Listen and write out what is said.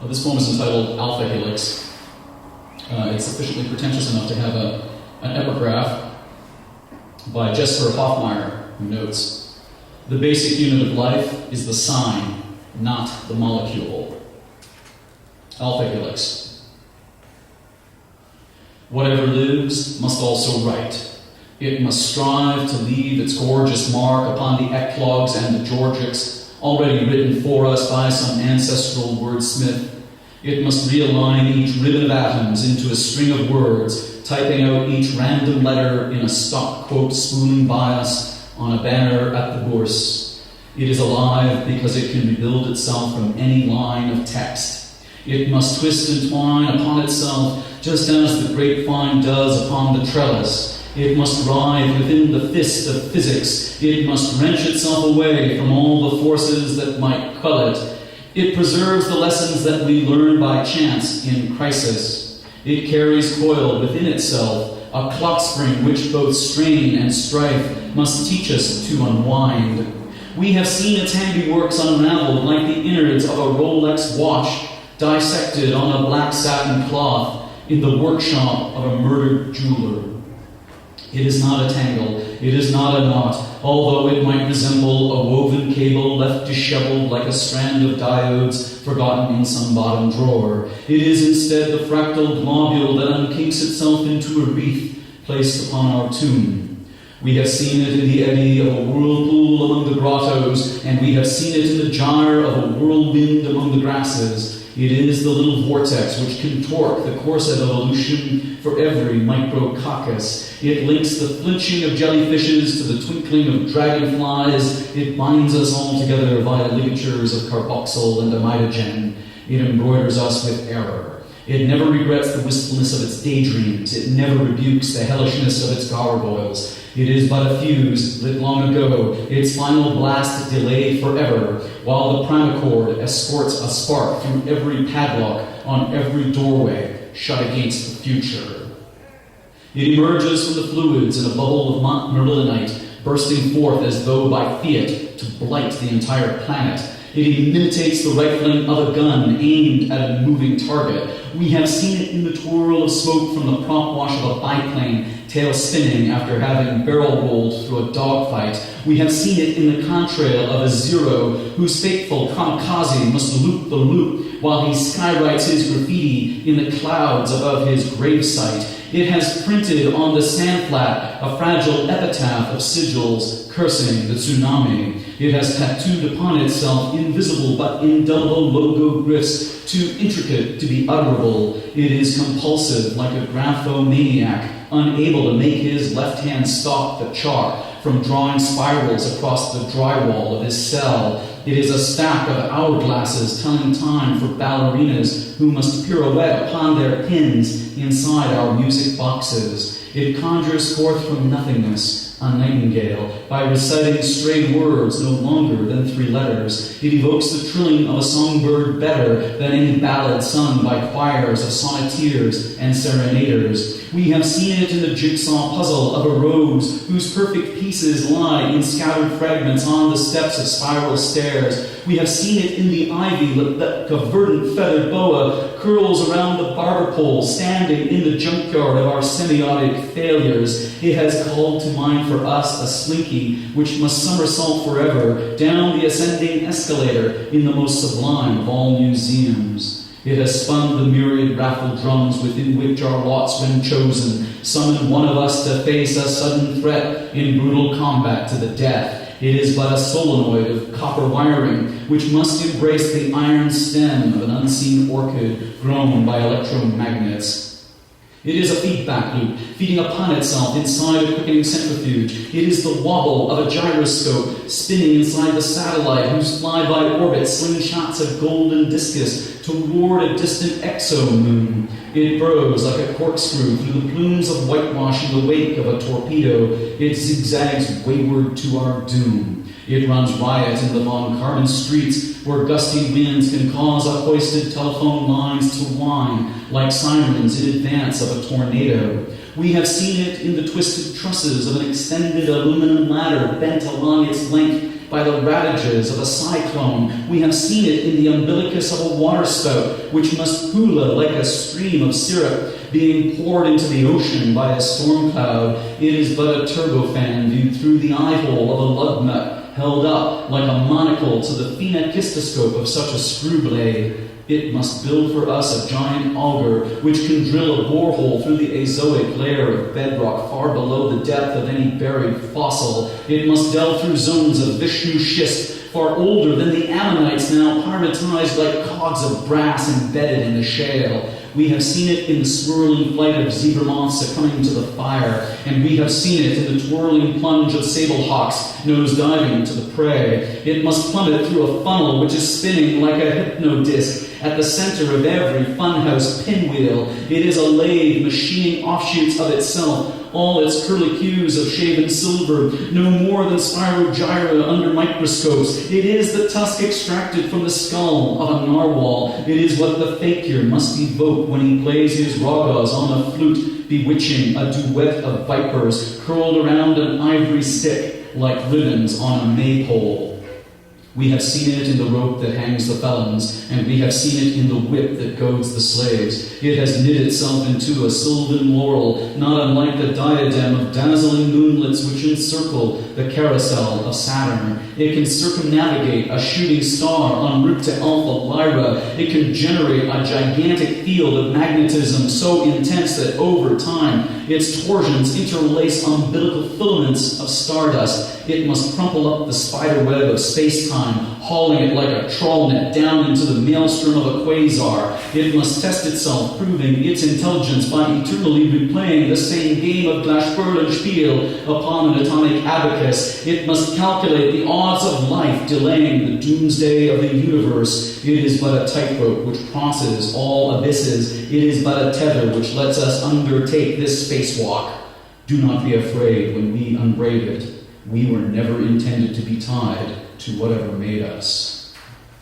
This poem is entitled Alpha Helix. It's sufficiently pretentious enough to have an epigraph by Jesper Hoffmeyer, who notes, "The basic unit of life is the sign, not the molecule." Alpha Helix. Whatever lives must also write. It must strive to leave its gorgeous mark upon the eclogues and the Georgics, already written for us by some ancestral wordsmith. It must realign each ribbon of atoms into a string of words, typing out each random letter in a stock quote spooling by us on a banner at the Bourse. It is alive because it can rebuild itself from any line of text. It must twist and twine upon itself, just as the grapevine does upon the trellis. It must writhe within the fist of physics. It must wrench itself away from all the forces that might quell it. It preserves the lessons that we learn by chance in crisis. It carries coiled within itself a clock spring which both strain and strife must teach us to unwind. We have seen its handiworks unraveled like the innards of a Rolex watch, dissected on a black satin cloth in the workshop of a murdered jeweler. It is not a tangle, it is not a knot, although it might resemble a woven cable left disheveled like a strand of diodes forgotten in some bottom drawer. It is instead the fractal globule that unkinks itself into a wreath placed upon our tomb. We have seen it in the eddy of a whirlpool among the grottos, and we have seen it in the gyre of a whirlwind among the grasses. It is the little vortex which can torque the corset of evolution for every micrococcus. It links the flinching of jellyfishes to the twinkling of dragonflies. It binds us all together via ligatures of carboxyl and amidogen. It embroiders us with error. It never regrets the wistfulness of its daydreams. It never rebukes the hellishness of its gargoyles. It is but a fuse lit long ago, its final blast delayed forever, while the primacord escorts a spark through every padlock on every doorway shut against the future. It emerges from the fluids in a bubble of merlinite, bursting forth as though by fiat to blight the entire planet. It imitates the rifling of a gun aimed at a moving target. We have seen it in the twirl of smoke from the prop wash of a biplane, tail spinning after having barrel rolled through a dogfight. We have seen it in the contrail of a Zero whose fateful kamikaze must loop the loop while he skywrites his graffiti in the clouds above his gravesite. It has printed on the sandflat a fragile epitaph of sigils cursing the tsunami. It has tattooed upon itself invisible but indelible logo glyphs too intricate to be utterable. It is compulsive like a graphomaniac, unable to make his left hand stop the chalk from drawing spirals across the drywall of his cell. It is a stack of hourglasses telling time for ballerinas who must pirouette upon their pins inside our music boxes. It conjures forth from nothingness a nightingale by reciting stray words no longer than 3 letters. It evokes the trilling of a songbird better than any ballad sung by choirs of sonneteers and serenaders. We have seen it in the jigsaw puzzle of a rose whose perfect pieces lie in scattered fragments on the steps of spiral stairs. We have seen it in the ivy that a verdant feathered boa curls around the barber pole standing in the junkyard of our semiotic failures. It has called to mind for us a slinky which must somersault forever down the ascending escalator in the most sublime of all museums. It has spun the myriad raffle drums within which our lots, when chosen, summon one of us to face a sudden threat in brutal combat to the death. It is but a solenoid of copper wiring which must embrace the iron stem of an unseen orchid grown by electromagnets. It is a feedback loop, feeding upon itself inside a quickening centrifuge. It is the wobble of a gyroscope spinning inside the satellite whose flyby orbit slingshots a golden discus toward a distant exo-moon. It burrows like a corkscrew through the plumes of whitewash in the wake of a torpedo. It zigzags wayward to our doom. It runs riot in the Von Karman streets where gusty winds can cause our hoisted telephone lines to whine like sirens in advance of a tornado. We have seen it in the twisted trusses of an extended aluminum ladder bent along its length by the ravages of a cyclone. We have seen it in the umbilicus of a waterspout, which must hula like a stream of syrup being poured into the ocean by a storm cloud. It is but a turbofan viewed through the eye-hole of a lug nut, held up like a monocle to the phenakistoscope of such a screw blade. It must build for us a giant auger, which can drill a borehole through the azoic layer of bedrock far below the depth of any buried fossil. It must delve through zones of Vishnu schist, far older than the Ammonites, now pyramidized like cogs of brass embedded in the shale. We have seen it in the swirling flight of zebra moths succumbing to the fire, and we have seen it in the twirling plunge of sable hawks nose-diving to the prey. It must plummet through a funnel which is spinning like a hypno-disc at the center of every funhouse pinwheel. It is a lathe machining offshoots of itself, all its curlicues of shaven silver, no more than spirogyra under microscopes. It is the tusk extracted from the skull of a narwhal. It is what the fakir must evoke when he plays his ragas on a flute, bewitching a duet of vipers curled around an ivory stick like ribbons on a maypole. We have seen it in the rope that hangs the felons, and we have seen it in the whip that goads the slaves. It has knit itself into a sylvan laurel, not unlike the diadem of dazzling moonlets which encircle the carousel of Saturn. It can circumnavigate a shooting star en route to Alpha Lyra. It can generate a gigantic field of magnetism so intense that over time its torsions interlace umbilical filaments of stardust. It must crumple up the spider web of space-time, hauling it like a trawl net down into the maelstrom of a quasar. It must test itself, proving its intelligence by eternally replaying the same game of Glasperlenspiel upon an atomic abacus. It must calculate the odds of life, delaying the doomsday of the universe. It is but a tightrope which crosses all abysses. It is but a tether which lets us undertake this spacewalk. Do not be afraid when we unbraid it. We were never intended to be tied to whatever made us.